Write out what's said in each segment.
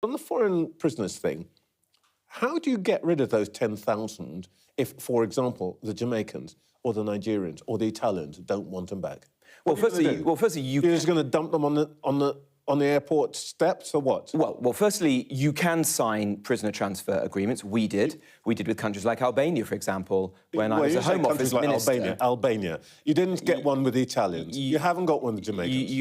On the foreign prisoners thing, how do you get rid of those 10,000 if, for example, the Jamaicans or the Nigerians or the Italians don't want them back? Well, firstly, you're just going to dump them on the airport steps or what? Well, firstly, you can sign prisoner transfer agreements. We did with countries like Albania, for example, when I was a Home Office minister. Albania. You didn't get one with the Italians. You haven't got one with the Jamaicans.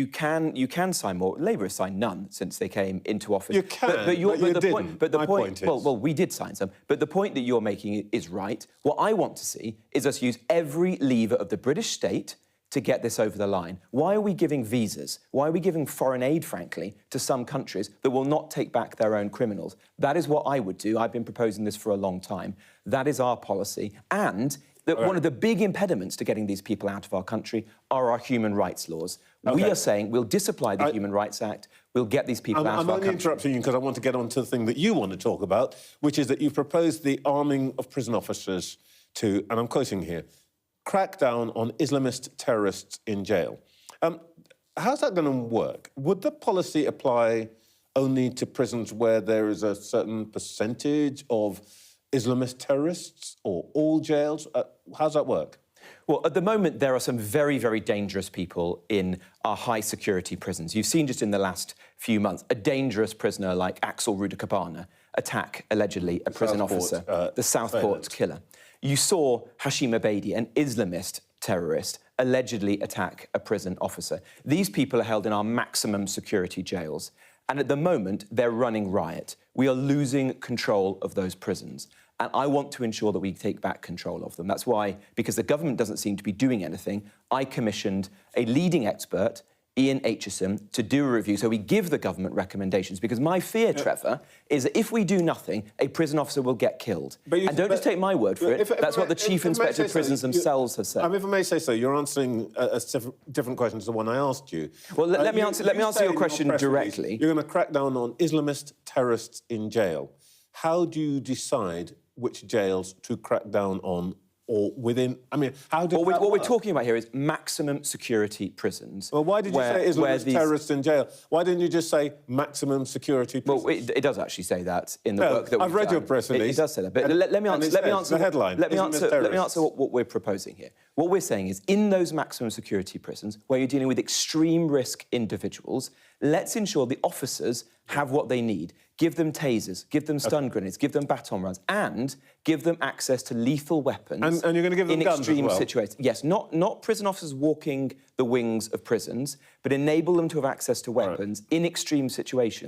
You can sign more. Labour has signed none since they came into office. You can, but you didn't. But the point is... Well, we did sign some. But the point that you're making is right. What I want to see is us use every lever of the British state to get this over the line. Why are we giving visas? Why are we giving foreign aid, frankly, to some countries that will not take back their own criminals? That is what I would do. I've been proposing this for a long time. That is our policy. And one of the big impediments to getting these people out of our country are our human rights laws. We are saying we'll disapply the Human Rights Act, we'll get these people out of our country. I'm only interrupting you because I want to get on to the thing that you want to talk about, which is that you've proposed the arming of prison officers to, and I'm quoting here, crack down on Islamist terrorists in jail. How's that going to work? Would the policy apply only to prisons where there is a certain percentage of Islamist terrorists, or all jails? How's that work? Well, at the moment, there are some very, very dangerous people in our high-security prisons. You've seen just in the last few months a dangerous prisoner like Axel Rudakabana attack, allegedly, a prison officer, the Southport killer. You saw Hashim Abedi, an Islamist terrorist, allegedly attack a prison officer. These people are held in our maximum security jails. And at the moment, they're running riot. We are losing control of those prisons. And I want to ensure that we take back control of them. That's why, because the government doesn't seem to be doing anything, I commissioned a leading expert, Ian Aitchison, to do a review. So we give the government recommendations. Because my fear, Trevor, is that if we do nothing, a prison officer will get killed. And don't just take my word for it. That's what the Chief Inspector of Prisons themselves have said. If I may say so, you're answering a different question to the one I asked you. Well, let me answer your question directly. You're going to crack down on Islamist terrorists in jail. How do you decide which jails to crack down on? Or within, I mean, how does what we're talking about here is maximum security prisons. Well, why did you say Islamist terrorists in jail? Why didn't you just say maximum security prisons? Well, it does actually say that in the book that we've I've read your press release. It does say that. But let me answer the headline. Let me answer what we're proposing here. What we're saying is, in those maximum security prisons, where you're dealing with extreme risk individuals, let's ensure the officers have what they need. Give them tasers, give them stun grenades, give them baton runs, and give them access to lethal weapons. And you're going to give them guns as well? In extreme situations. Yes, not prison officers walking the wings of prisons, but enable them to have access to weapons in extreme situations.